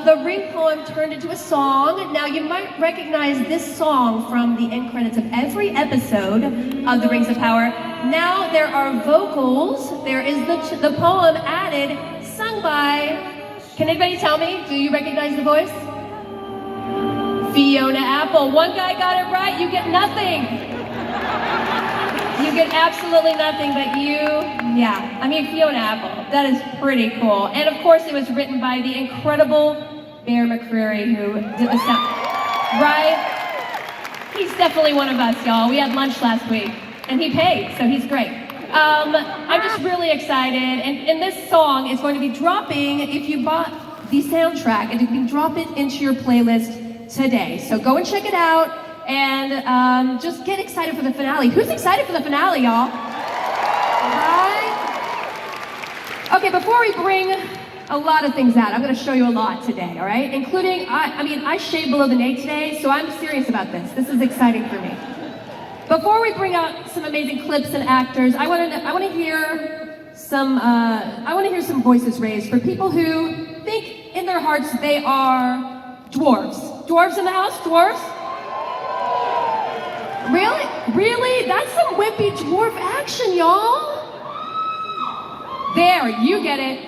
the ring poem turned into a song. Now you might recognize this song from the end credits of every episode of The Rings of Power. Now there are vocals. There is the poem added, sung by, can anybody tell me? Do you recognize the voice? Fiona Apple. One guy got it right, you get nothing. You get absolutely nothing, but Fiona Apple. That is pretty cool. And of course it was written by the incredible Bear McCreary who did the sound. Right? He's definitely one of us, y'all. We had lunch last week and he paid, so he's great. I'm just really excited, and this song is going to be dropping if you bought the soundtrack, and you can drop it into your playlist today. So go and check it out, and just get excited for the finale. Who's excited for the finale, y'all? Right? Okay, before we bring a lot of things out, I'm going to show you a lot today, all right? Including, I shaved below the nape today, so I'm serious about this. This is exciting for me. Before we bring out some amazing clips and actors, I want to hear some voices raised for people who think in their hearts they are dwarves. Dwarves in the house? Dwarves? Really? Really? That's some wimpy dwarf action, y'all. There, you get it.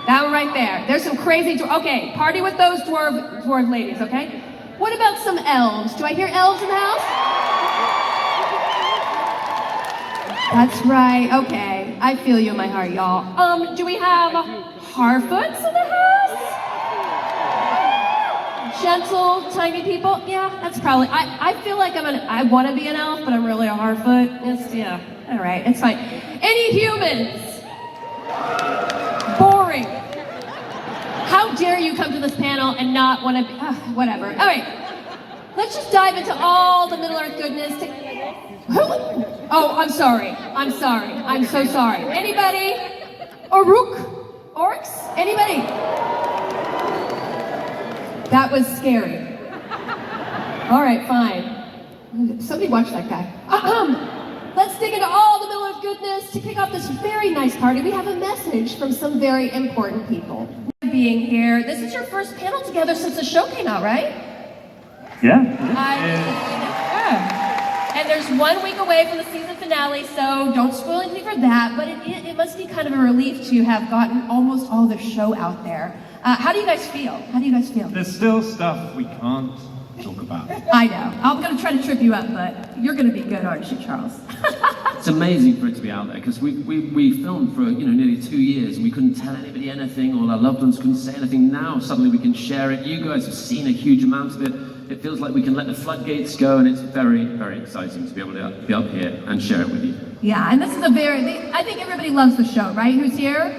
That one right there. There's some crazy okay, party with those dwarf ladies, okay? What about some elves? Do I hear elves in the house? That's right, okay. I feel you in my heart, y'all. Do we have Harfoots in the house? Gentle, tiny people? Yeah, that's probably, I feel like I want to be an elf, but I'm really a Harfoot. All right, it's fine. Any humans? Boring. How dare you come to this panel and not want to be, whatever. All right, let's just dive into all the Middle-earth goodness. Oh, I'm sorry. I'm so sorry. Anybody? Orcs? Anybody? That was scary. All right, fine. Somebody watch that guy. Let's dig into all the Middle-earth goodness. To kick off this very nice party, we have a message from some very important people. Being here, this is your first panel together since the show came out, right? Yeah. And there's 1 week away from the season finale, so don't spoil anything for that, but it must be kind of a relief to have gotten almost all the show out there. How do you guys feel? There's still stuff we can't talk about. I know. I'm going to try to trip you up, but you're going to be good, aren't you, Charles? It's amazing for it to be out there, because we filmed for nearly 2 years, and we couldn't tell anybody anything, or our loved ones couldn't say anything. Now suddenly we can share it. You guys have seen a huge amount of it. It feels like we can let the floodgates go, and it's very, very exciting to be able to be up here and share it with you. Yeah, and this is I think everybody loves the show, right? Who's here?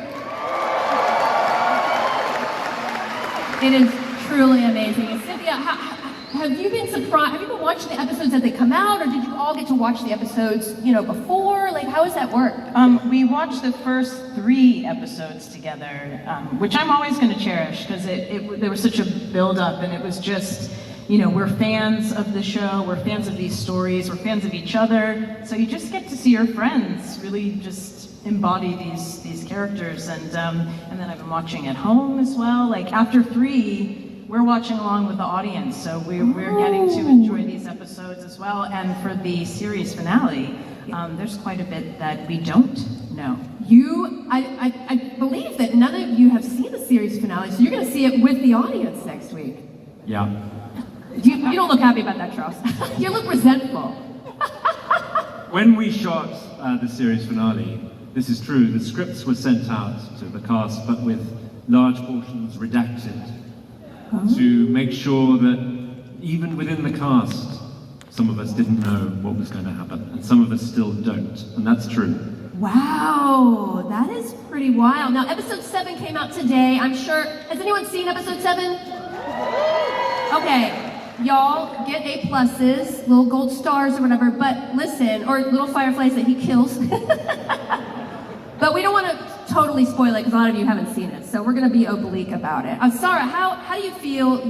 It is truly amazing. And Cynthia, have you been surprised? Have you been watching the episodes as they come out, or did you all get to watch the episodes, before? Like, how does that work? We watched the first 3 episodes together, which I'm always going to cherish, because there was such a build-up, and it was just, we're fans of the show, we're fans of these stories, we're fans of each other, so you just get to see your friends really just embody these characters, and then I've been watching at home as well. Like, after 3, we're watching along with the audience, so we're getting to enjoy these episodes as well. And for the series finale, there's quite a bit that we don't know. I believe that none of you have seen the series finale, so you're going to see it with the audience next week. Yeah. You don't look happy about that, Charles. You look resentful. When we shot the series finale, this is true, the scripts were sent out to the cast, but with large portions redacted, to make sure that even within the cast, some of us didn't know what was going to happen, and some of us still don't, and that's true. Wow, that is pretty wild. Now, episode 7 came out today. I'm sure, has anyone seen episode 7? Okay. Y'all get A+, little gold stars or whatever, but listen, or little fireflies that he kills. But we don't want to totally spoil it because a lot of you haven't seen it, so we're going to be oblique about it. Sarah, how do you feel?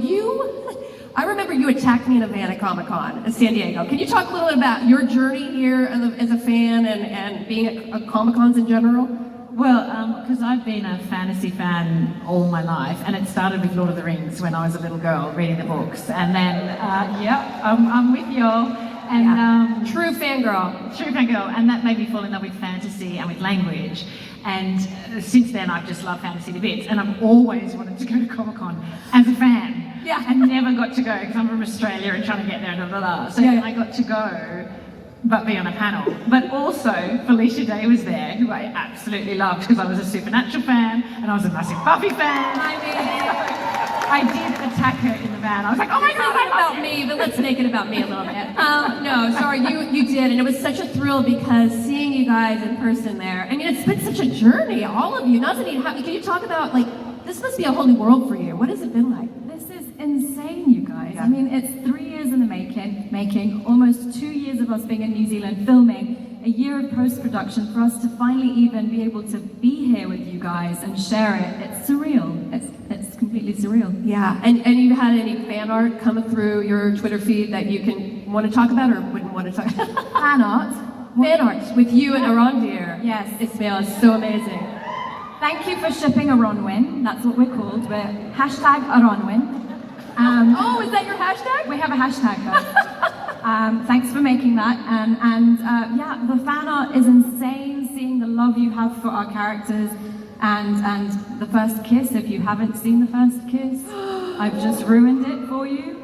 I remember you attacked me in a van at Comic-Con in San Diego. Can you talk a little bit about your journey here as a fan and being at Comic-Cons in general? Well, because I've been a fantasy fan all my life, and it started with Lord of the Rings when I was a little girl reading the books, and then, I'm with y'all. And True fangirl. True fangirl, and that made me fall in love with fantasy and with language. And since then, I've just loved fantasy to bits, and I've always wanted to go to Comic-Con as a fan. Yeah. And never got to go because I'm from Australia and trying to get there and blah, blah, blah. So I got to go, but be on a panel. But also, Felicia Day was there, who I absolutely loved because I was a Supernatural fan and I was a massive Buffy fan. I did attack her in the van. I was like, oh my God, Make it about me, but let's make it about me a little bit. No, sorry, you did, and it was such a thrill because seeing you guys in person there, I mean, it's been such a journey, all of you. Can you talk about, like, this must be a whole new world for you. What has it been like? This is insane, you guys. I mean, it's 3 years in the making, almost 2 years of us being in New Zealand filming, a year of post-production for us to finally even be able to be here with you guys and share it. It's surreal. It's completely surreal. Yeah, and you had any fan art come through your Twitter feed that you can want to talk about or wouldn't want to talk about? Fan art. Fan art with you and Arondir. Yes. Ismail is so amazing. Thank you for shipping Aronwin. That's what we're called. We're #Aronwin. Oh, is that your hashtag? We have a hashtag, guys. Thanks for making that. And the fan art is insane, seeing the love you have for our characters and the first kiss. If you haven't seen the first kiss, I've just ruined it for you.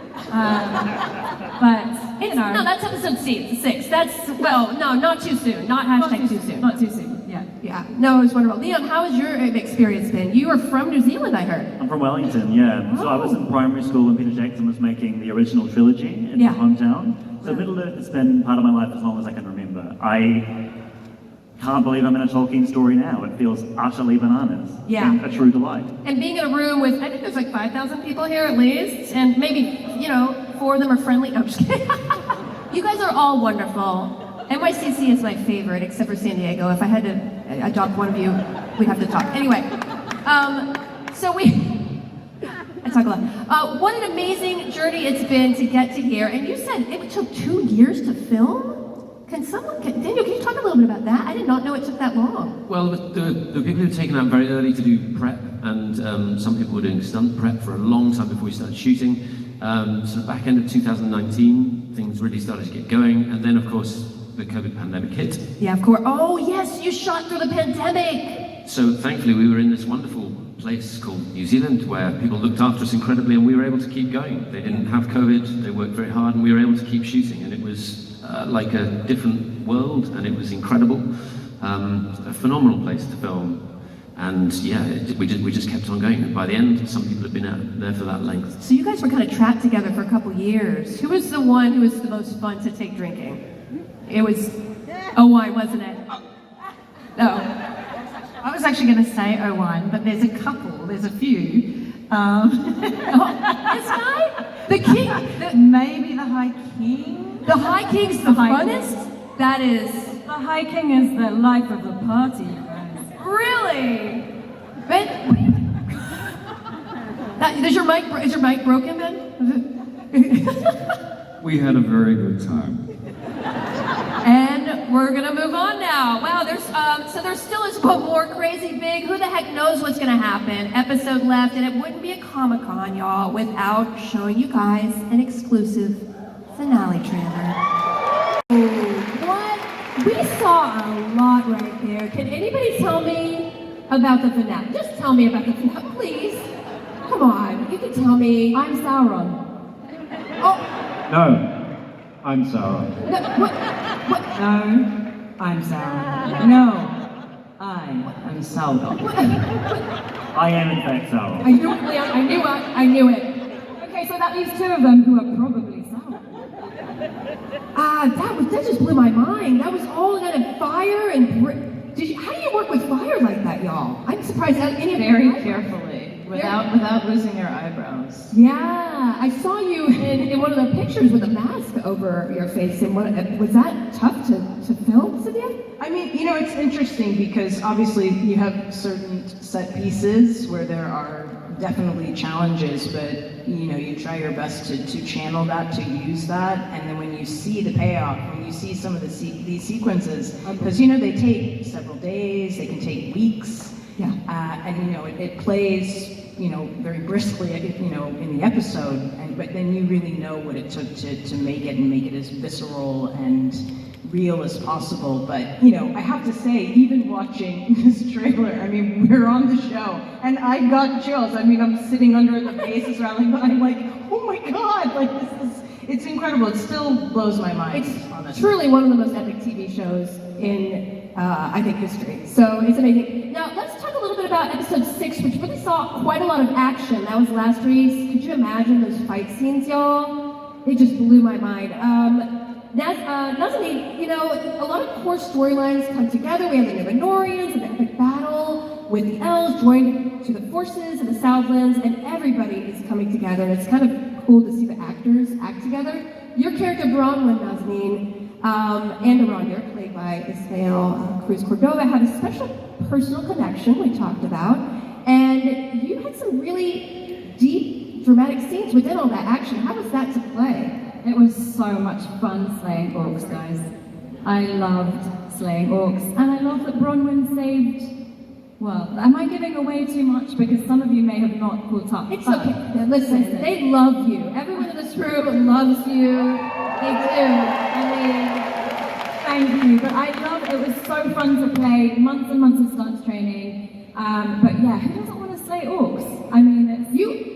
No, that's episode 6. Not too soon. Not too soon. Not too soon. Yeah. Yeah. No, it was wonderful. Leon, how has your experience been? You are from New Zealand, I heard. I'm from Wellington, yeah. So I was in primary school when Peter Jackson was making the original trilogy in my hometown. So Middle-earth has been part of my life as long as I can remember. I can't believe I'm in a Tolkien story now. It feels utterly bananas. Yeah. And a true delight. And being in a room with, I think there's like 5,000 people here at least, and maybe, 4 of them are friendly. No, I'm just kidding. You guys are all wonderful. NYCC is my favorite, except for San Diego. If I had to adopt one of you, we'd have to talk. Anyway, I talk a lot. What an amazing journey it's been to get to here. And you said it took 2 years to film? Daniel, can you talk a little bit about that? I did not know it took that long. Well, the people who were taken out very early to do prep, and some people were doing stunt prep for a long time before we started shooting. So back end of 2019, things really started to get going, and then of course the COVID pandemic hit. Yeah, of course. Oh yes, you shot through the pandemic. So thankfully we were in this wonderful place called New Zealand where people looked after us incredibly, and we were able to keep going. They didn't have COVID, they worked very hard, and we were able to keep shooting, and it was like a different world, and it was incredible. A phenomenal place to film. And yeah, we just kept on going. And by the end, some people had been out there for that length. So you guys were kind of trapped together for a couple years. Who was the one who was the most fun to take drinking? It was Owen, wasn't it? No. I was actually going to say Owen, but there's a couple, there's a few. This guy? The king? Maybe the High King? The High King's the funnest? That is... The High King is the life of the party, you guys. Really? Is your mic broken, Ben? We had a very good time. And we're gonna move on now. Wow, there still is one more crazy big, who the heck knows what's gonna happen, episode left, and it wouldn't be a Comic-Con, y'all, without showing you guys an exclusive finale trailer. What? We saw a lot right there. Can anybody tell me about the finale? Just tell me about the finale, please. Come on, you can tell me. I'm Sauron. Oh, No, I'm Sauron. no, what? No, I'm Sauron. No, I am Sauron. I am in fact Sauron. I knew it, Leon. I knew it. Okay, so that leaves 2 of them who are probably Sauron. That just blew my mind. That was all kind of fire and how do you work with fire like that, y'all? I'm surprised any of you. Very carefully, without losing your eyebrows. Yeah, I saw you in one of the pictures with a mask over your face. And was that tough to film, Cynthia? I mean, it's interesting because obviously you have certain set pieces where there are definitely challenges, but you try your best to channel that, to use that, and then when you see the payoff, when you see some of these sequences, because they take several days, they can take weeks, and it plays very briskly, in the episode, but then you really know what it took to make it and make it as visceral and real as possible. But I have to say, even watching this trailer, we're on the show and I got chills. I'm sitting under the bases rattling, but I'm like, oh my god, like it's incredible. It still blows my mind. It's truly one of the most epic TV shows in I think history. So it's amazing. Now let's talk a little bit about episode 6, which really saw quite a lot of action. That was last week. Could you imagine those fight scenes, y'all? They just blew my mind. Nazami, a lot of core storylines come together. We have the Númenorians and the epic battle with the elves joined to the forces of the Southlands, and everybody is coming together, and it's kind of cool to see the actors act together. Your character, Bronwyn, Nazanin, and Arondir, played by Ismael Cruz Cordova, had a special personal connection we talked about, and you had some really deep, dramatic scenes within all that action. How was that to play? It was so much fun slaying orcs, guys. I loved slaying orcs, and I love that Bronwyn saved. Well, am I giving away too much? Because some of you may have not caught up. It's okay. Now, listen, they love you. Everyone in this room loves you. They do. Thank you. But I love it. It was so fun to play. Months and months of stunts training. But yeah, who doesn't want to slay orcs? It's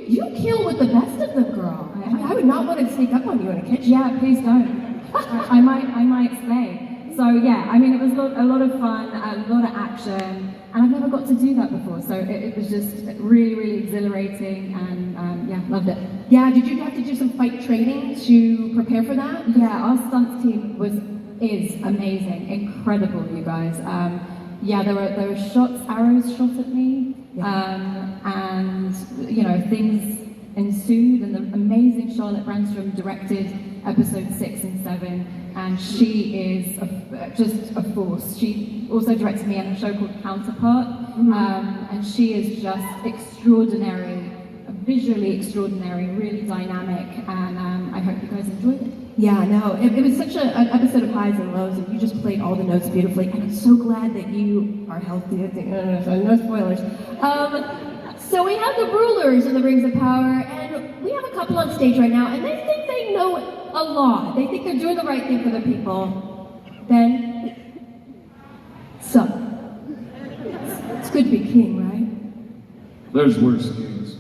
you kill with the best of them, girl. I would not want to sneak up on you in a kitchen. Yeah, please don't. I might slay. So yeah, it was a lot of fun, a lot of action, and I've never got to do that before. So it was just really, really exhilarating, and yeah, loved it. Yeah, did you have to do some fight training to prepare for that? Yeah, our stunts team is amazing, incredible, you guys. Yeah, there were arrows shot at me, and things ensued, and the amazing Charlotte Brandstrom directed episode 6 and 7. And she is just a force. She also directed me in a show called Counterpart, and she is just extraordinary, visually extraordinary, really dynamic, and I hope you guys enjoyed it. Yeah, no, it was such an episode of highs and lows, and you just played all the notes beautifully, and I'm so glad that you are healthy. I think, no spoilers. So we have the rulers of the Rings of Power, and we have a couple on stage right now, and they think they know a lot. They think they're doing the right thing for the people. Then, so, it's good to be king, right? There's worse kings.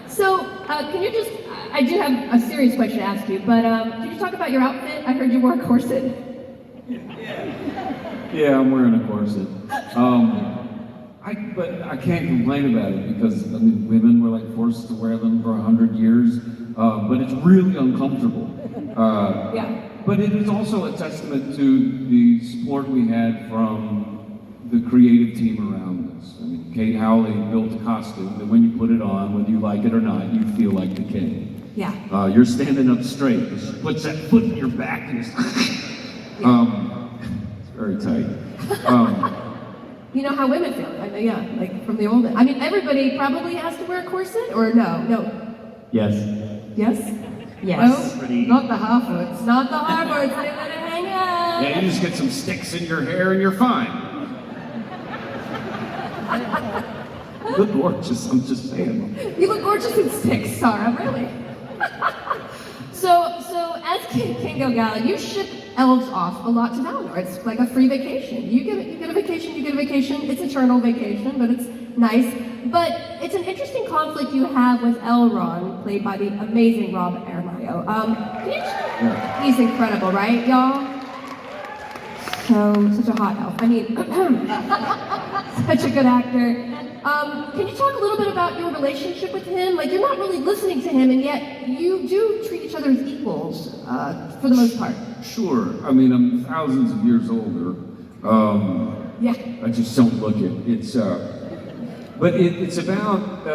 So, can you just, I do have a serious question to ask you, but can you talk about your outfit? I heard you wore a corset. Yeah, I'm wearing a corset. But I can't complain about it because, women were like forced to wear them for 100 years, but it's really uncomfortable. Yeah. But it is also a testament to the support we had from the creative team around us. Kate Howley built a costume that when you put it on, whether you like it or not, you feel like the king. Yeah. You're standing up straight. She puts that foot in your back and it's very tight. You know how women feel, yeah, like from the old, everybody probably has to wear a corset, or no? Yes. Yes? Yes. Well, not the Harfords. Not the Harfords, they let it hang out. Yeah, you just get some sticks in your hair and you're fine. You look gorgeous, I'm just saying. You look gorgeous in sticks, Sarah, really. So as King Gil-galad, you ship elves off a lot to Valinor. It's like a free vacation. You get a vacation. It's eternal vacation, but it's nice. But it's an interesting conflict you have with Elrond, played by the amazing Rob Aramayo. He's incredible, right, y'all? Such a hot elf. Such a good actor. Can you talk a little bit about your relationship with him? Like, you're not really listening to him, and yet you do treat each other as equals, for the most part. Sure. I'm thousands of years older. Yeah. I just don't look it. But it's about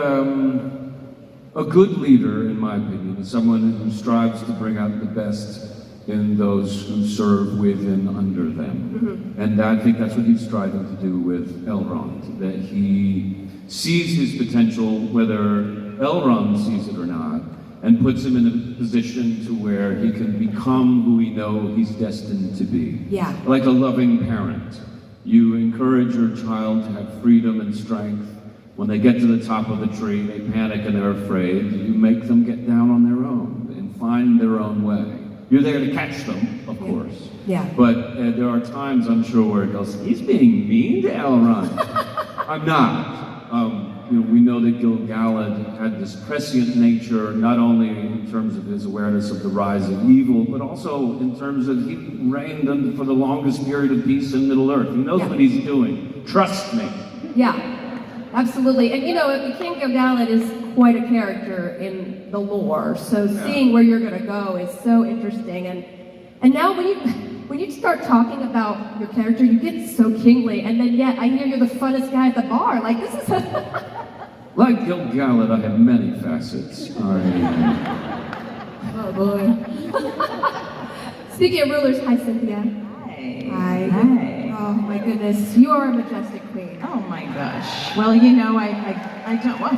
a good leader, in my opinion, someone who strives to bring out the best in those who serve with and under them. And I think that's what he's striving to do with Elrond, that he sees his potential, whether Elrond sees it or not, and puts him in a position to where he can become who we know he's destined to be. Yeah. Like a loving parent. You encourage your child to have freedom and strength. When they get to the top of the tree, they panic and they're afraid. You make them get down on their own and find their own way. You're there to catch them, of course. Yeah. But there are times, I'm sure, where it goes, he's being mean to Elrond. I'm not. We know that Gil-galad had this prescient nature, not only in terms of his awareness of the rise of evil, but also in terms of he reigned for the longest period of peace in Middle-earth. He knows what he's doing. Trust me. Yeah, absolutely. And King Gil-galad is quite a character in the lore, so seeing where you're going to go is so interesting. And now when you start talking about your character, you get so kingly, and then yet I hear you're the funnest guy at the bar. Like, this is Like Gil-galad, I have many facets. Oh boy. Speaking of rulers, hi Cynthia. Hi. Hi. Oh my goodness, you are a majestic queen. Oh my gosh. Well, I don't. Well,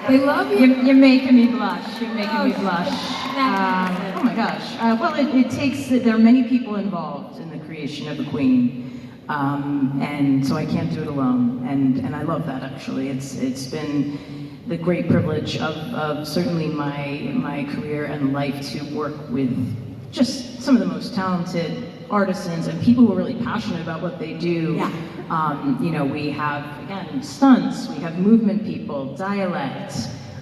They love you. you're making me blush. You're making me blush. Magnificent. Oh my gosh. Well, it takes. There are many people involved in the creation of a queen. And so I can't do it alone, and I love that actually. It's been the great privilege of certainly my career and life to work with just some of the most talented artisans and people who are really passionate about what they do. Yeah. We have, again, stunts, we have movement people, dialect,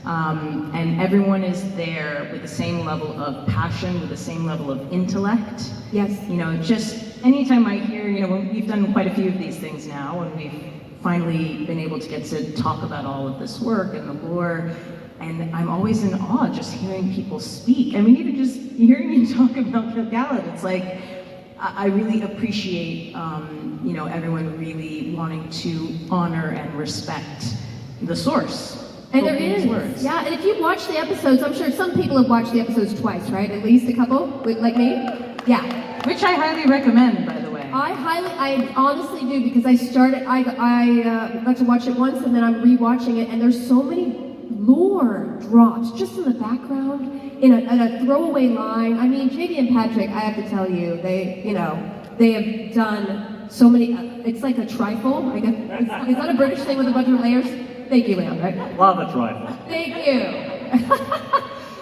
and everyone is there with the same level of passion, with the same level of intellect. Yes. Just anytime I hear, we've done quite a few of these things now, and we've finally been able to get to talk about all of this work and the lore, and I'm always in awe just hearing people speak. I mean, even just hearing you talk about Gil-galad, it's like, I really appreciate, everyone really wanting to honor and respect the source. And there is. Words. Yeah, and if you watch the episodes, I'm sure some people have watched the episodes twice, right? At least a couple, like me? Yeah. Which I highly recommend, by the way. I honestly do, because I got to watch it once and then I'm rewatching it, and there's so many lore drops just in the background, in a throwaway line. I mean, JD and Patrick, I have to tell you, they have done so many, it's like a trifle, I guess. Is that a British thing with a bunch of layers? Thank you, Leon, right? Love a trifle. Thank you.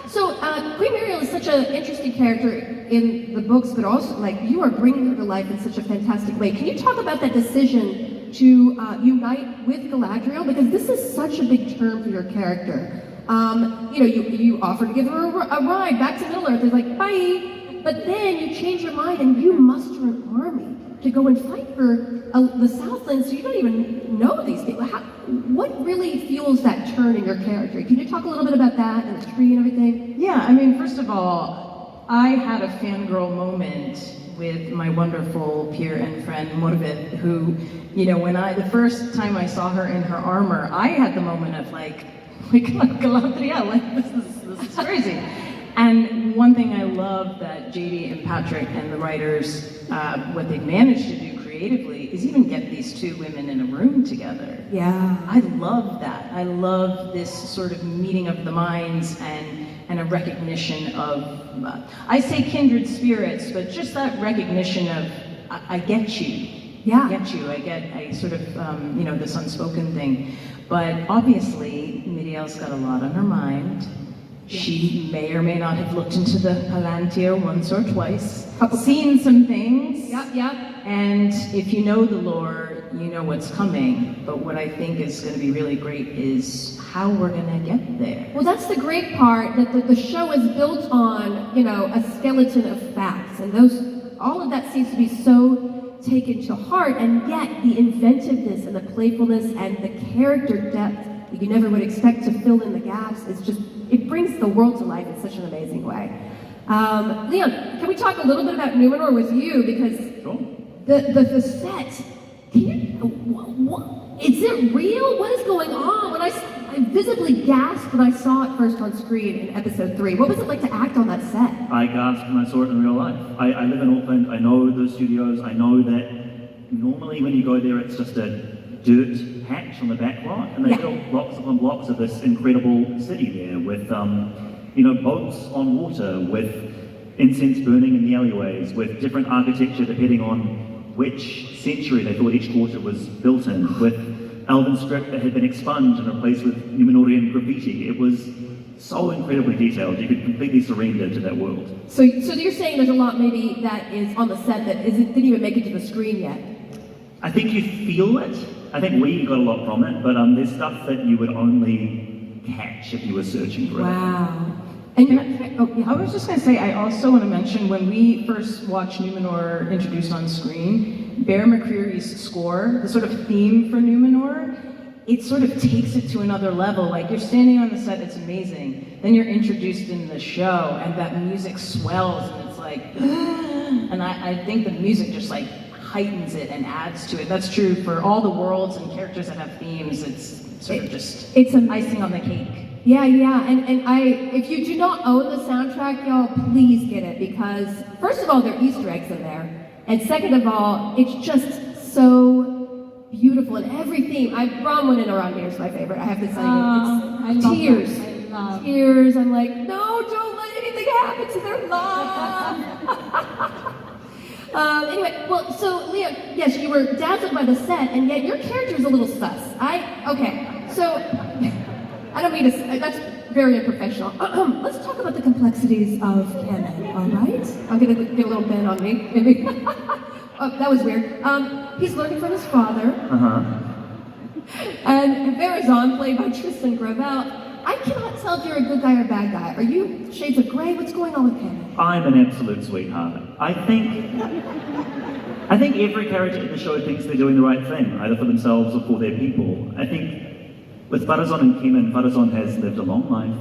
So, Queen Muriel is such an interesting character in the books, but also, you are bringing her to life in such a fantastic way. Can you talk about that decision to unite with Galadriel? Because this is such a big turn for your character. You offer to give her a ride back to Middle-earth. It's like, bye! But then you change your mind and you muster an army to go and fight for the Southland, so you don't even know these people. What really fuels that turn in your character? Can you talk a little bit about that and the tree and everything? Yeah, I mean, first of all, I had a fangirl moment with my wonderful peer and friend Morvid, who, the first time I saw her in her armor, I had the moment of Galadriel, this is crazy. And one thing I love that JD and Patrick and the writers, what they've managed to do creatively is even get these two women in a room together. Yeah. I love that. I love this sort of meeting of the minds and a recognition of, I say kindred spirits, but just that recognition of, I get you. Yeah. I get you. I sort of, this unspoken thing. But obviously, Miriel's got a lot on her mind. She may or may not have looked into the Palantir once or twice, seen some things. Yep. And if you know the lore, you know what's coming. But what I think is going to be really great is how we're going to get there. Well, that's the great part, that the show is built on, a skeleton of facts, and all of that seems to be so taken to heart, and yet the inventiveness and the playfulness and the character depth that you never would expect to fill in the gaps is just, it brings the world to life in such an amazing way. Leon, can we talk a little bit about Númenor with you? Because the set, is it real? What is going on? When I visibly gasped when I saw it first on screen in episode 3. What was it like to act on that set? I gasped when I saw it in real life. I live in Auckland, I know those studios, I know that normally when you go there it's just a dirt hatch on the back lot, and they built blocks upon blocks of this incredible city there with, boats on water, with incense burning in the alleyways, with different architecture depending on which century they thought each quarter was built in, with Elven script that had been expunged and replaced with Númenorian graffiti. It was so incredibly detailed, you could completely surrender to that world. So you're saying there's a lot maybe that is on the set that didn't even make it to the screen yet? I think you feel it. I think we got a lot from it, but there's stuff that you would only catch if you were searching for it. Wow. I was just going to say, I also want to mention when we first watched Númenor introduced on screen, Bear McCreary's score, the sort of theme for Númenor, it sort of takes it to another level. Like, you're standing on the set, it's amazing. Then you're introduced in the show, and that music swells, and it's like, and I think the music just like heightens it and adds to it. That's true for all the worlds and characters that have themes. It's sort of just icing on the cake. Yeah, and if you do not own the soundtrack, y'all, please get it, because first of all, there are Easter eggs in there, and second of all, it's just so beautiful in every theme. Bronwyn and Around Here is my favorite, I have to tell you. It's tears. Tears. I'm like, no, don't let anything happen to their love. Anyway, well, so Leah, yes, you were dazzled by the set, and yet your character is a little sus. I don't mean to, that's very unprofessional. Let's talk about the complexities of canon, all right? I'm gonna get a little bend on me, maybe. Oh, that was weird. He's learning from his father. And Verazon, played by Tristan Gravel, I cannot tell if you're a good guy or a bad guy. Are you shades of gray? What's going on with canon? I'm an absolute sweetheart. I think every character in the show thinks they're doing the right thing, either for themselves or for their people. I think with Farazon and Kemen, Farazon has lived a long life.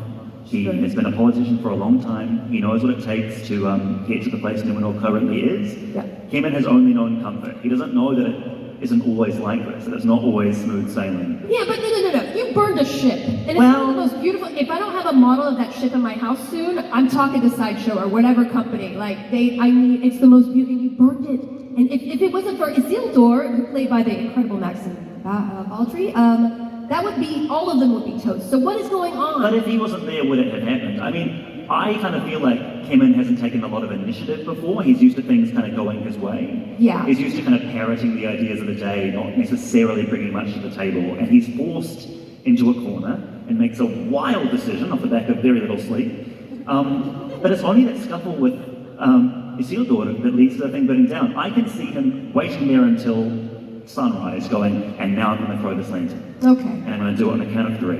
He has been a politician for a long time. He knows what it takes to get to the place Númenor currently is. Yeah. Kemen has only known comfort. He doesn't know that it isn't always like this, that it's not always smooth sailing. Yeah, but no. You burned a ship. And it's one of the most beautiful. If I don't have a model of that ship in my house soon, I'm talking to Sideshow or whatever company. It's the most beautiful. You burned it. And if it wasn't for Isildur, who played by the incredible Maxim Baldry, that would be, all of them would be toast. So what is going on? But if he wasn't there, would it have happened? I mean, I kind of feel like Kemen hasn't taken a lot of initiative before. He's used to things kind of going his way. Yeah. He's used to kind of parroting the ideas of the day, not necessarily bringing much to the table. And he's forced into a corner and makes a wild decision off the back of very little sleep. But it's only that scuffle with Isildur that leads to the thing burning down. I can see him waiting there until sunrise, going, and now I'm going to throw this lantern. Okay. And I'm going to do it on the count of 3.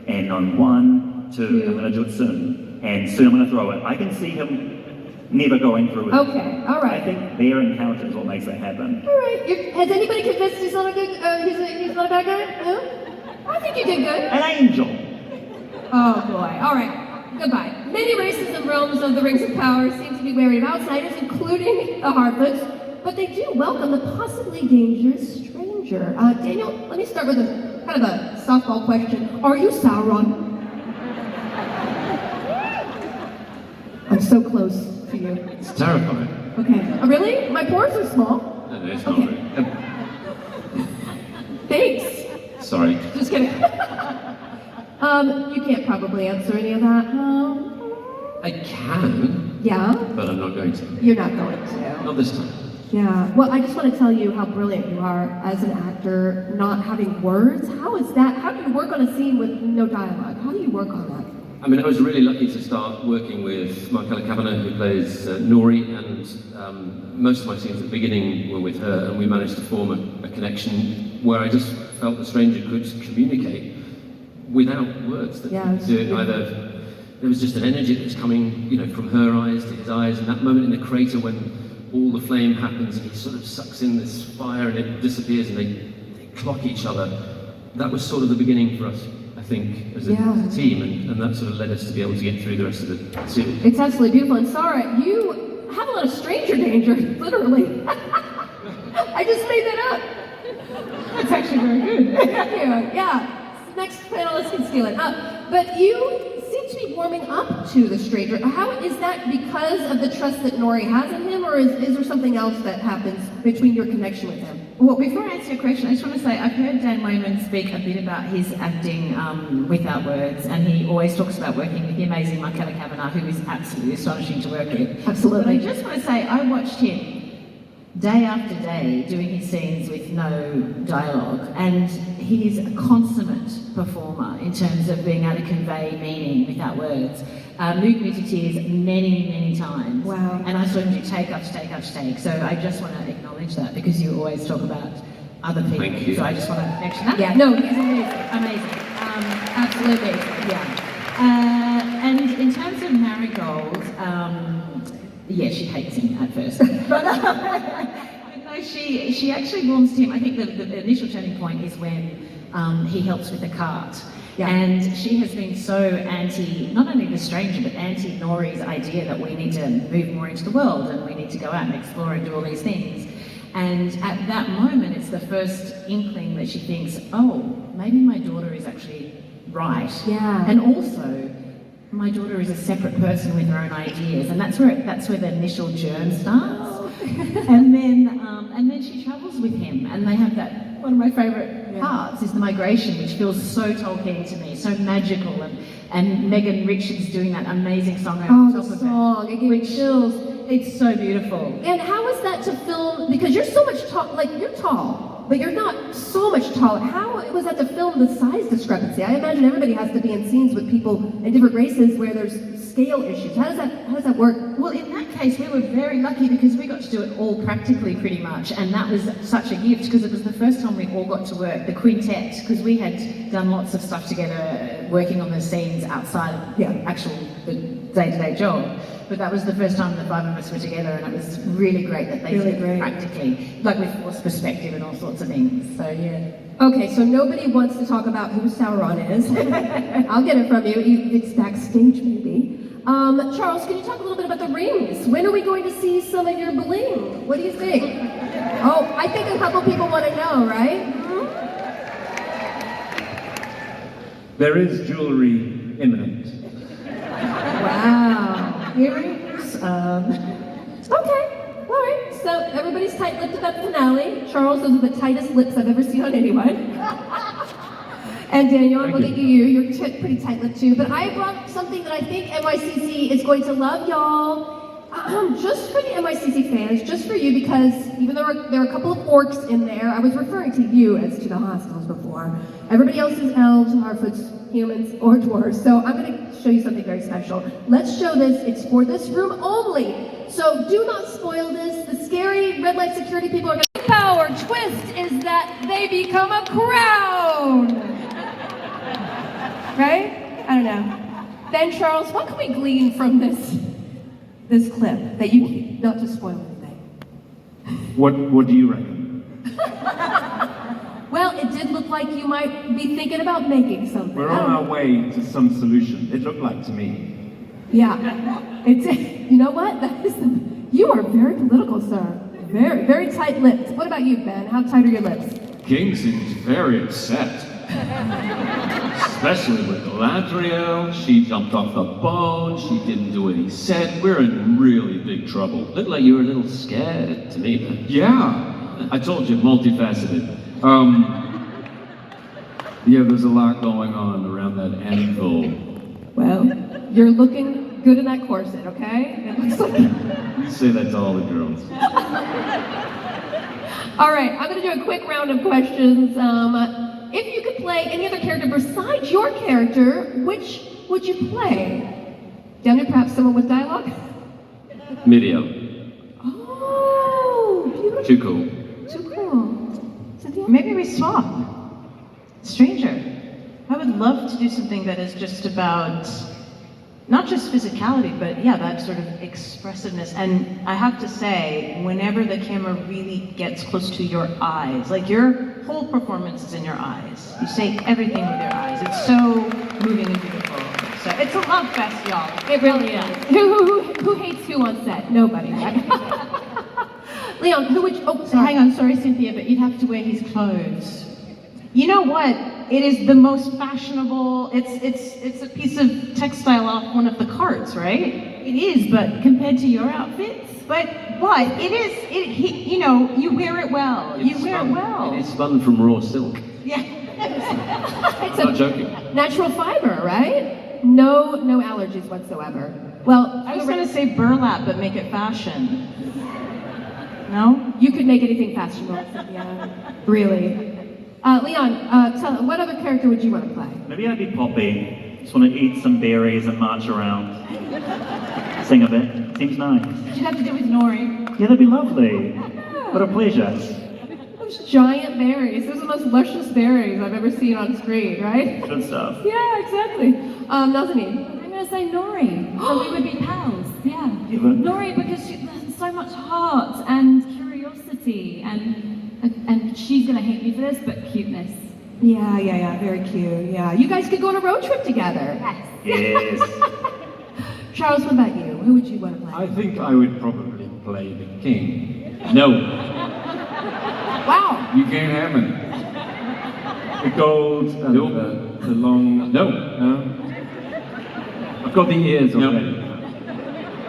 And on 1, 2, I'm going to do it soon. And soon I'm going to throw it. I can see him never going through it. Okay, all right. I think their encounter is what makes that happen. All right. Has anybody convinced he's not a good, he's not a bad guy? No? I think you did good. An angel. Oh boy. All right. Goodbye. Many races and realms of the Rings of Power seem to be wary of outsiders, including the Harfoots. But they do welcome the possibly dangerous stranger. Daniel, let me start with a kind of a softball question. Are you Sauron? I'm so close to you. It's terrifying. Okay. Oh, really? My pores are small. No, it's not Okay. really. Thanks. Sorry. Just kidding. You can't probably answer any of that. I can, Yeah? but I'm not going to. You're not going to. Not this time. Yeah, well, I just want to tell you how brilliant you are as an actor, not having words. How is that? How do you work on a scene with no dialogue? How do you work on that? I mean, I was really lucky to start working with Markella Kavanagh, who plays Nori, and most of my scenes at the beginning were with her, and we managed to form a connection where I just felt the stranger could communicate without words. That Yeah, could do it either. There was just an energy that was coming, from her eyes to his eyes, and that moment in the crater when all the flame happens and he sort of sucks in this fire and it disappears and they clock each other. That was sort of the beginning for us, I think, as a team, and that sort of led us to be able to get through the rest of the series. It's absolutely beautiful. And Sarah, you have a lot of stranger danger, literally. I just made that up. It's actually very good. Thank you. Yeah. Next panelist can steal it. But you seem to to be warming up to the stranger. How is that because of the trust that Nori has in him, or is there something else that happens between your connection with him? Well, before I answer your question, I just want to say I've heard Dan Wayman speak a bit about his acting without words, and he always talks about working with the amazing Michaela Kavanagh, who is absolutely astonishing to work with. Absolutely. But I just want to say I watched him day after day doing his scenes with no dialogue, and he's a consummate performer in terms of being able to convey meaning without words. Moved me to tears many times. Wow. And I saw him do take after take after take. So I just want to acknowledge that because you always talk about other people. Thank you. So I just want to mention that. Yeah, no, he's amazing. Amazing. Absolutely. Yeah. And in terms of Marigold, yeah, she hates him at first. But no, she actually warms to him. I think the initial turning point is when he helps with the cart. Yeah. And she has been so anti, not only the stranger, but anti Nori's idea that we need to move more into the world and we need to go out and explore and do all these things. And at that moment, it's the first inkling that she thinks, oh, maybe my daughter is actually right. Yeah. And also, my daughter is a separate person with her own ideas, and that's where the initial germ starts. and then she travels with him, and they have that. One of my favourite parts is the migration, which feels so Tolkien to me, so magical, and Megan Richards doing that amazing song on top of it. Song, it gave me chills. It's so beautiful. And how is that to film? Because you're so much tall, like you're tall, but you're not so much taller. How was that to film the size discrepancy? I imagine everybody has to be in scenes with people in different races where there's scale issues. How does that work? Well, in that case, we were very lucky because we got to do it all practically pretty much, and that was such a gift because it was the first time we all got to work, the quintet, because we had done lots of stuff together, working on the scenes outside of the day-to-day job. But that was the first time the five of us were together, and it was really great that they did it practically, like with forced perspective and all sorts of things. So yeah. Okay, so nobody wants to talk about who Sauron is. I'll get it from you. It's backstage, maybe. Charles, can you talk a little bit about the rings? When are we going to see some of your bling? What do you think? Oh, I think a couple people want to know, right? There is jewelry imminent. Wow. Earrings? Okay, all right. So everybody's tight-lipped at that finale. Charles, those are the tightest lips I've ever seen on anyone. And Daniel, I'm looking at you. You're pretty tight-lipped too. But I brought something that I think NYCC is going to love, y'all. Just for the NYCC fans, just for you, because even though there are a couple of orcs in there, I was referring to you as to the hostiles before. Everybody else is elves, Harfoots, humans, or dwarves. So I'm going to show you something very special. Let's show this. It's for this room only. So do not spoil this. The scary red light security people are going to... Power twist is that they become a crown. Right? I don't know. Then Charles, what can we glean from this clip that you keep, not to spoil anything? What do you reckon? Well, it did look like you might be thinking about making something. We're on our way to some solution. It looked like to me. Yeah. You know what? You are very political, sir. Very, very tight-lipped. What about you, Ben? How tight are your lips? King seems very upset. Especially with Galadriel. She jumped off the boat. She didn't do what he said. We're in really big trouble. Looked like you were a little scared to me, man. Yeah, I told you, multifaceted. Yeah, there's a lot going on around that anvil. Well, you're looking good in that corset, okay? It looks like... You say that to all the girls. All right, I'm going to do a quick round of questions. If you could play any other character besides your character, which would you play? Daniel, perhaps someone with dialogue? Midio. Oh, beautiful. Too cool. Too cool. Cynthia? Maybe we swap. Stranger. I would love to do something that is just about not just physicality, but yeah, that sort of expressiveness. And I have to say, whenever the camera really gets close to your eyes, like your whole performance is in your eyes. You say everything with your eyes. It's so moving and beautiful. So it's a love fest, y'all. It really is. Who hates who on set? Nobody. Leon, who would you... Oh, sorry. Hang on, sorry, Cynthia, but you'd have to wear his clothes. You know what? it is the most fashionable. It's a piece of textile off one of the carts, right? It is, but compared to your outfits? But what? It is, you know, you wear it well. You wear it well. It is spun from raw silk. Yeah. It's I'm not joking. natural fiber, right? No allergies whatsoever. Well, I was going to say burlap, but make it fashion. No? you could make anything fashionable, yeah. Really. Leon, what other character would you want to play? Maybe I'd be Poppy. Just want to eat some berries and march around. Sing a bit. Seems nice. You'd have to do it with Nori. Yeah, that'd be lovely. What a pleasure. Those giant berries. Those are the most luscious berries I've ever seen on screen, right? Good stuff. Yeah, exactly. Nazanin. I'm going to say Nori, so we would be pals. Yeah. Even. Nori, because there's so much heart and curiosity, and she's going to hate me for this, but cuteness. Yeah, very cute. Yeah, you guys could go on a road trip together. Yes. Charles, what about you? Who would you want to play? I think I would probably play the king. No, Wow. you can't have him. The gold and Nope. the long... No. I've got the ears No. already.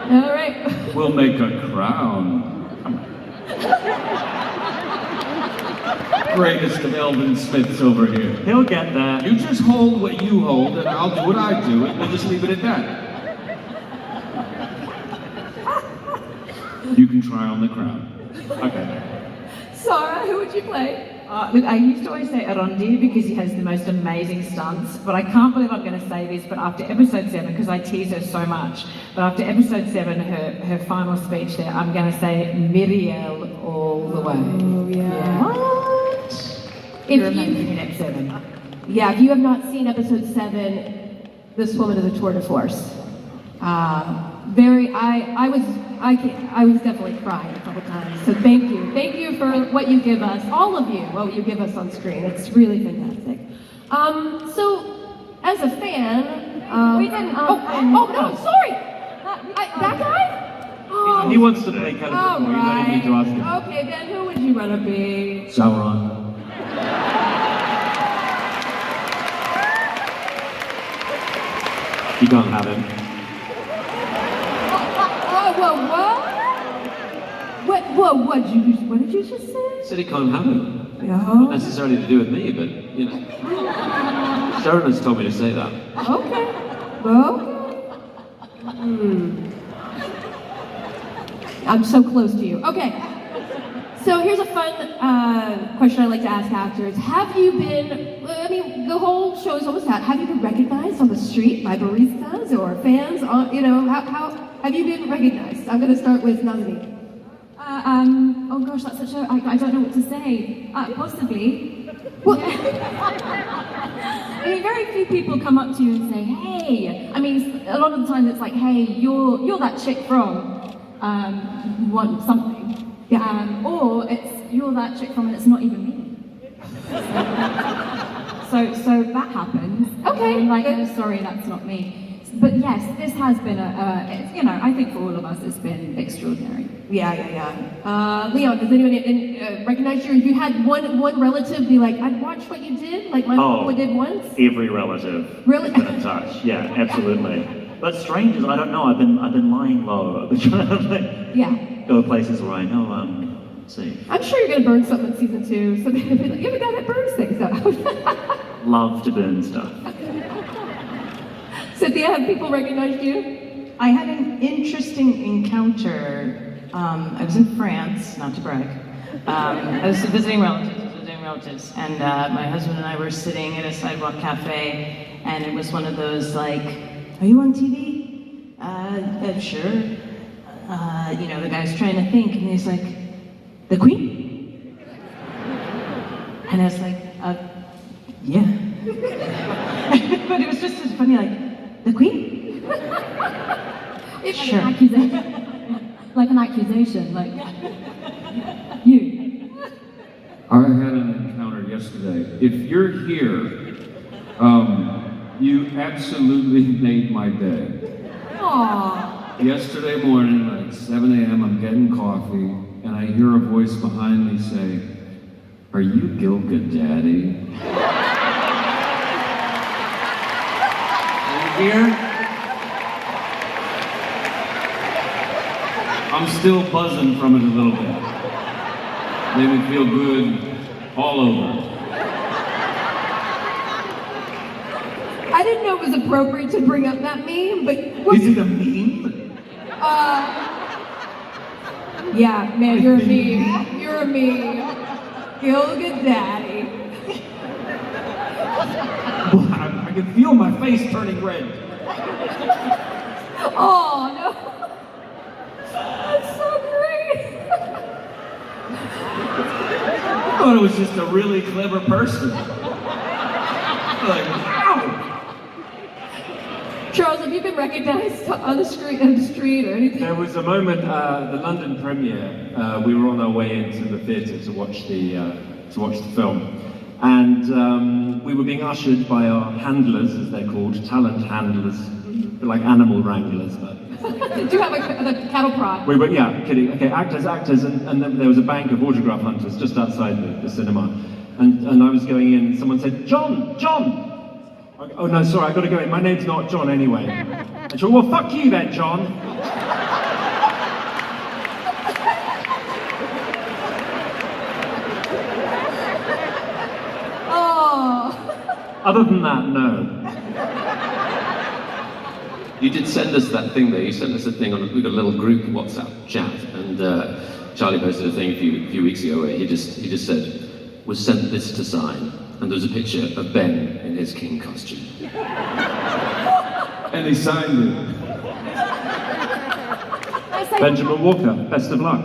All right. We'll make a crown. Greatest of Elven Smiths over here. He'll get that. You just hold what you hold, and I'll do what I do, and we'll just leave it at that. You can try on the crown. Okay. Sarah, who would you play? Look, I used to always say Arondi because he has the most amazing stunts, but I can't believe I'm going to say this, but after episode 7, because I tease her so much, but after episode 7, her final speech there, I'm going to say Miriel all the way. Oh, yeah. What? If You're amazing you, in Act 7. yeah, if you have not seen episode 7, this woman is a tour de force. I was definitely crying a couple times. So thank you for what you give us, all of you, what you give us on screen. It's really fantastic. So as a fan, We didn't- no, sorry. That guy? Oh, He wants to play Caliban all for you, you don't need to ask him. right. Okay, Ben, who would you want to be? Sauron. You can't have him. What did you just say? Said he can't have him. Not No. necessarily to do with me, but, you know. Sharon has told me to say that. Okay. I'm so close to you. Okay. So here's a fun question I like to ask actors. Have you been, the whole show is almost out. Have you been recognized on the street by baristas or fans? How have you been recognized? I'm going to start with Nazanin. Oh gosh, that's such a, I don't know what to say. Possibly. Well, I mean, very few people come up to you and say, hey. I mean, a lot of the time it's like, hey, you're that chick from one something. Yeah. Or it's, you're that chick from, and it's not even me. So that happens. Okay. And I'm like, oh, sorry, that's not me. But yes, this has been I think for all of us, it's been extraordinary. Yeah. Leon, does anyone recognize you? If you had one relative be like, I'd watch what you did, like my mom did once? Every relative. Really? Been in touch. Yeah, absolutely. But strangers, I don't know. I've been lying low. I've been trying to Yeah. go places where I know. See. I'm sure you're going to burn something in season 2. So they're going to be like, you're the guy that burns things out. Love to burn stuff. Cynthia, have people recognized you? I had an interesting encounter. I was in France, not to brag. I was visiting relatives, and my husband and I were sitting at a sidewalk cafe, and it was one of those like, "Are you on TV?" Sure. The guy's trying to think, and he's like, "The Queen?" And I was like, "Yeah." But it was just as funny, like, "The Queen?" It's Sure. an accusation. Like an accusation, like, you. I had an encounter yesterday. If you're here, you absolutely made my day. Aww. Yesterday morning, like 7 a.m., I'm getting coffee, and I hear a voice behind me say, "Are you Gil-Gadaddy?" here. I'm still buzzing from it a little bit. Made me feel good all over. I didn't know it was appropriate to bring up that meme, but Is it a meme? yeah, man, you're a meme. You're a meme. Gil-Gadaddy. I can feel my face turning red. Oh no. That's so great. I thought it was just a really clever person. Like, wow. Charles, have you been recognized on the street or anything? There was a moment, the London premiere. We were on our way into the theatre to watch the film, and we were being ushered by our handlers, as they're called, talent handlers, like animal wranglers. But Did you have a cattle prod? we were, yeah, kidding. Okay, actors, and then there was a bank of autograph hunters just outside the cinema, and I was going in. Someone said, "John." Oh no, sorry, I got to go in. My name's not John anyway. I said, "Well, fuck you then, John." Oh. Other than that, no. You did send us that thing though. You sent us a thing on. We got a little group WhatsApp chat, and Charlie posted a thing a few weeks ago where he just said, "Was sent this to sign," and there was a picture of Ben in his king costume. And he signed it. I say, Benjamin Walker, best of luck.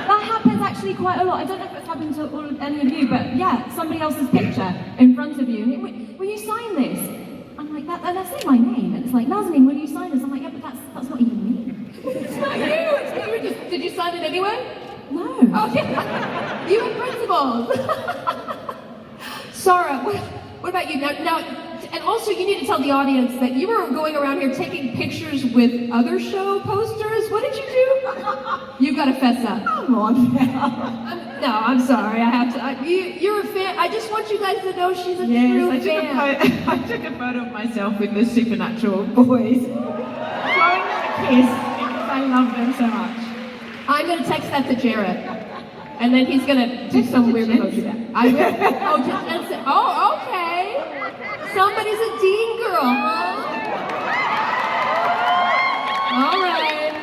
that happens actually quite a lot. I don't know if it's happened to any of you, but yeah, somebody else's picture in front of you. And will you sign this? I'm like, and I say my name, and it's like, Nazanin, will you sign this? I'm like, yeah, but that's not even me. It's not you. Did you sign it anyway? No. Oh, yeah. You and principals. Sarah, what about you? Now, and also you need to tell the audience that you were going around here taking pictures with other show posters. What did you do? You've got to fess up. Come on now. I'm sorry. I have to. You're a fan. I just want you guys to know she's a true I took a photo of myself with the Supernatural boys. Blowing them a kiss because I love them so much. I'm going to text that to Jared. And then he's going to do some weird emoji back. I will. Oh, just Jensen. Oh, okay. Somebody's a Dean girl, huh? All right.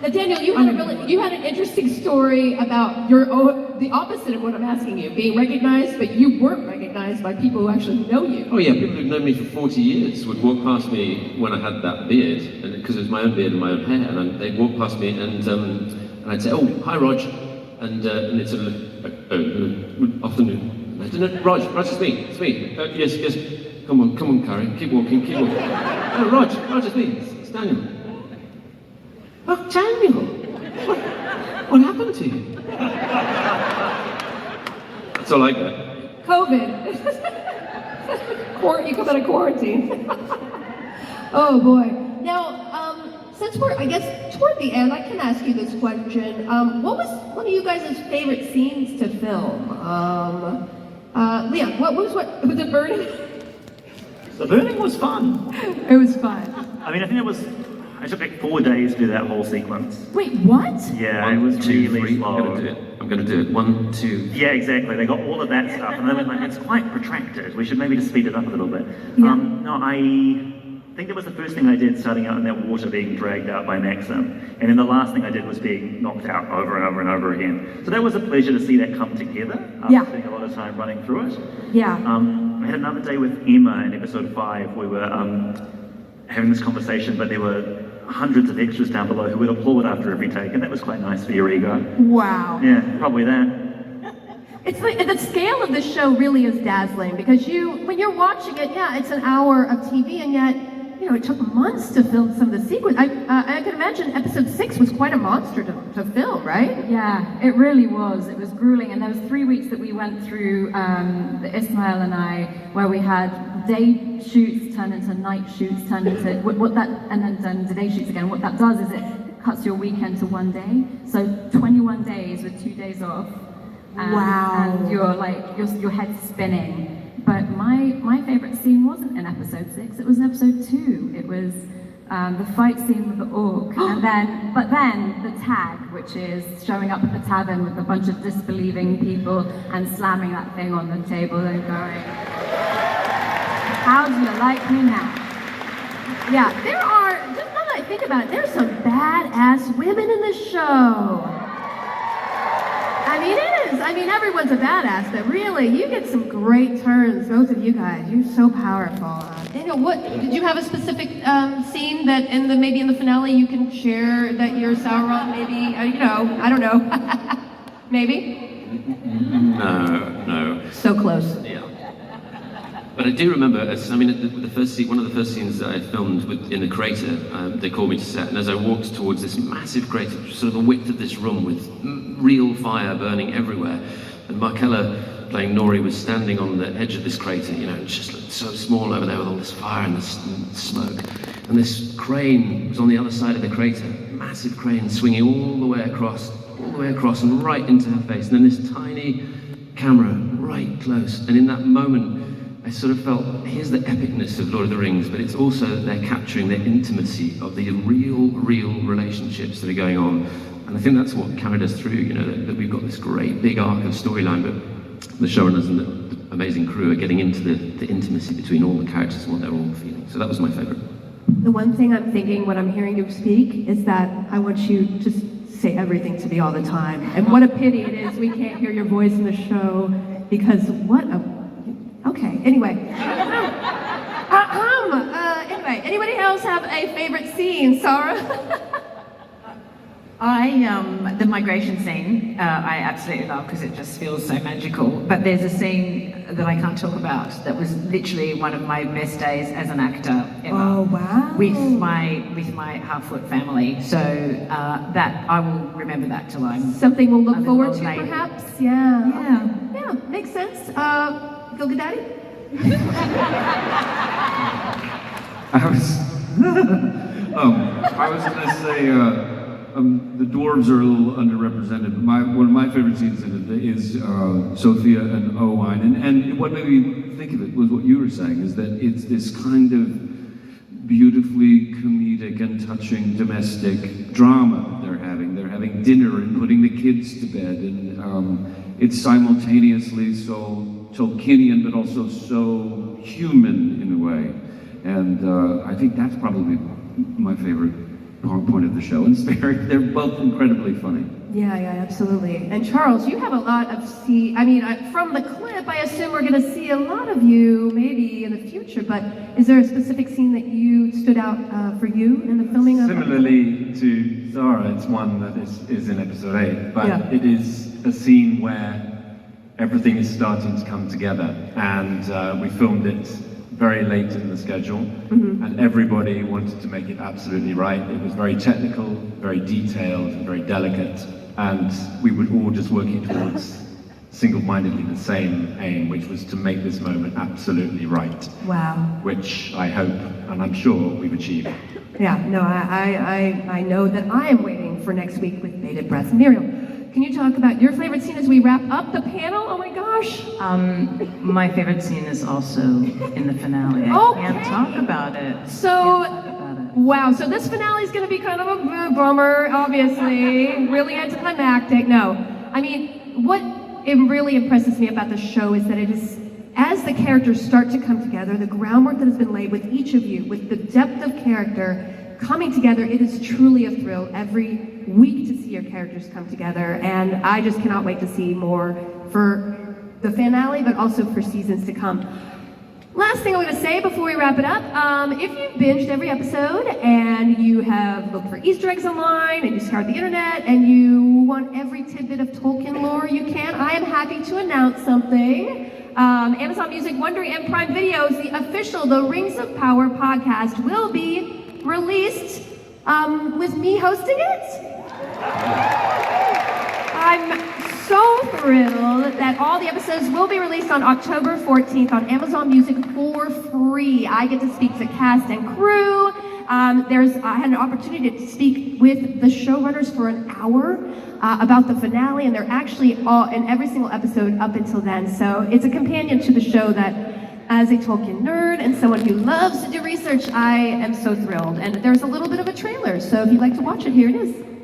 Now, Daniel, you had an interesting story about the opposite of what I'm asking you, being recognized, but you weren't recognized by people who actually know you. Oh yeah, people who've known me for 40 years would walk past me when I had that beard, and because it was my own beard and my own hair, and they'd walk past me and I'd say, "Oh, hi, Rog," and it's sort of like, "Good afternoon." And I said, "No, Rog, it's me. Yes. Come on, Carrie, keep walking. "Oh, Rog, it's me. It's Daniel." "Oh, Daniel, what happened to you?" That's all I got. COVID. You come out of quarantine. Oh boy. Now, since we're, I guess, toward the end, I can ask you this question. What was one of you guys' favorite scenes to film? Leon, was it burning? The burning was fun. It was fun. I mean, I think I took like 4 days to do that whole sequence. Wait, what? Yeah, it was really slow. I'm gonna do it. 1, 2. Yeah, exactly. They got all of that stuff, and they went like, "It's quite protracted. We should maybe just speed it up a little bit." Yeah. No, I think that was the first thing I did, starting out in that water being dragged out by Maxim, and then the last thing I did was being knocked out over and over and over again. So that was a pleasure to see that come together after spending a lot of time running through it. Yeah. I had another day with Emma in episode 5. We were having this conversation, but there were hundreds of extras down below who would applaud after every take, and that was quite nice for your ego. Wow. Yeah, probably that. It's like the scale of this show really is dazzling because when you're watching it, yeah, it's an hour of TV, and yet, it took months to film some of the sequence. I can imagine episode 6 was quite a monster to film, right? Yeah, it really was. It was grueling, and there was 3 weeks that we went through, Ismail and I, where we had day shoots turn into night shoots, turn into and then day shoots again. What that does is it cuts your weekend to 1 day. So 21 days with 2 days off. And, wow. And you're like your head's spinning. But my my favorite scene wasn't in episode 6, it was in episode 2. It was the fight scene with the orc, but then the tag, which is showing up at the tavern with a bunch of disbelieving people and slamming that thing on the table and going, how do you like me now? Yeah, there are, just now that I think about it, there's some badass women in this show. I mean, it is. I mean, everyone's a badass, but really, you get some great turns, both of you guys. You're so powerful. Daniel, what did you have a specific scene that maybe in the finale you can share that you're Sauron? Maybe I don't know. Maybe. No. So close. Yeah. But I do remember, one of the first scenes that I filmed in the crater, they called me to set, and as I walked towards this massive crater, sort of the width of this room with real fire burning everywhere, and Markella, playing Nori, was standing on the edge of this crater, and just looked so small over there with all this fire and this smoke. And this crane was on the other side of the crater, massive crane swinging all the way across and right into her face, and then this tiny camera right close, and in that moment, I sort of felt, here's the epicness of Lord of the Rings, but it's also that they're capturing the intimacy of the real relationships that are going on. And I think that's what carried us through, that we've got this great big arc of storyline, but the showrunners and the amazing crew are getting into the intimacy between all the characters and what they're all feeling. So that was my favorite. The one thing I'm thinking when I'm hearing you speak is that I want you to just say everything to me all the time. And what a pity it is we can't hear your voice in the show, because okay, anyway. Anyway, anybody else have a favorite scene? Sarah? The migration scene, I absolutely love because it just feels so magical. But there's a scene that I can't talk about that was literally one of my best days as an actor ever. Oh, wow. With my half-foot family. So that I will remember that till I'm Something we'll look I'm an forward old to, lady. perhaps? Yeah. Yeah. Makes sense. Gil-Gadaddy? I was going to say the dwarves are a little underrepresented. One of my favorite scenes in it is Sophia and Owain, and what made me think of it was what you were saying, is that it's this kind of beautifully comedic and touching domestic drama they're having. They're having dinner and putting the kids to bed, and it's simultaneously so Tolkienian, but also so human in a way. And I think that's probably my favorite point of the show. And they're both incredibly funny. Yeah, absolutely. And Charles, you have a lot of from the clip, I assume we're going to see a lot of you maybe in the future, but is there a specific scene that you stood out for you in the filming of? Similarly to Zara, it's one that is in episode 8, but it is a scene where everything is starting to come together, and we filmed it very late in the schedule, and everybody wanted to make it absolutely right. It was very technical, very detailed, and very delicate, and we were all just working towards single-mindedly the same aim, which was to make this moment absolutely right. Wow. Which I hope, and I'm sure, we've achieved. Yeah, no, I know that I am waiting for next week with bated breath. Muriel, can you talk about your favorite scene as we wrap up the panel? Oh my gosh. My favorite scene is also in the finale. I can't talk about it. Wow, so this finale is going to be kind of a bummer, obviously. Really anticlimactic. No, I mean, what it really impresses me about the show is that it is, as the characters start to come together, the groundwork that has been laid with each of you, with the depth of character coming together, it is truly a thrill every week to see your characters come together, and I just cannot wait to see more for the finale, but also for seasons to come. Last thing I'm going to say before we wrap it up, if you've binged every episode and you have looked for Easter eggs online and you scoured the internet and you want every tidbit of Tolkien lore you can, I am happy to announce something. Amazon Music, Wondery, and Prime Videos, the official The Rings of Power podcast will be released with me hosting it. I'm so thrilled that all the episodes will be released on October 14th on Amazon Music for free. I get to speak to cast and crew. I had an opportunity to speak with the showrunners for an hour about the finale, and they're actually all in every single episode up until then. So it's a companion to the show that as a Tolkien nerd and someone who loves to do research, I am so thrilled. And there's a little bit of a trailer, so if you'd like to watch it, here it is.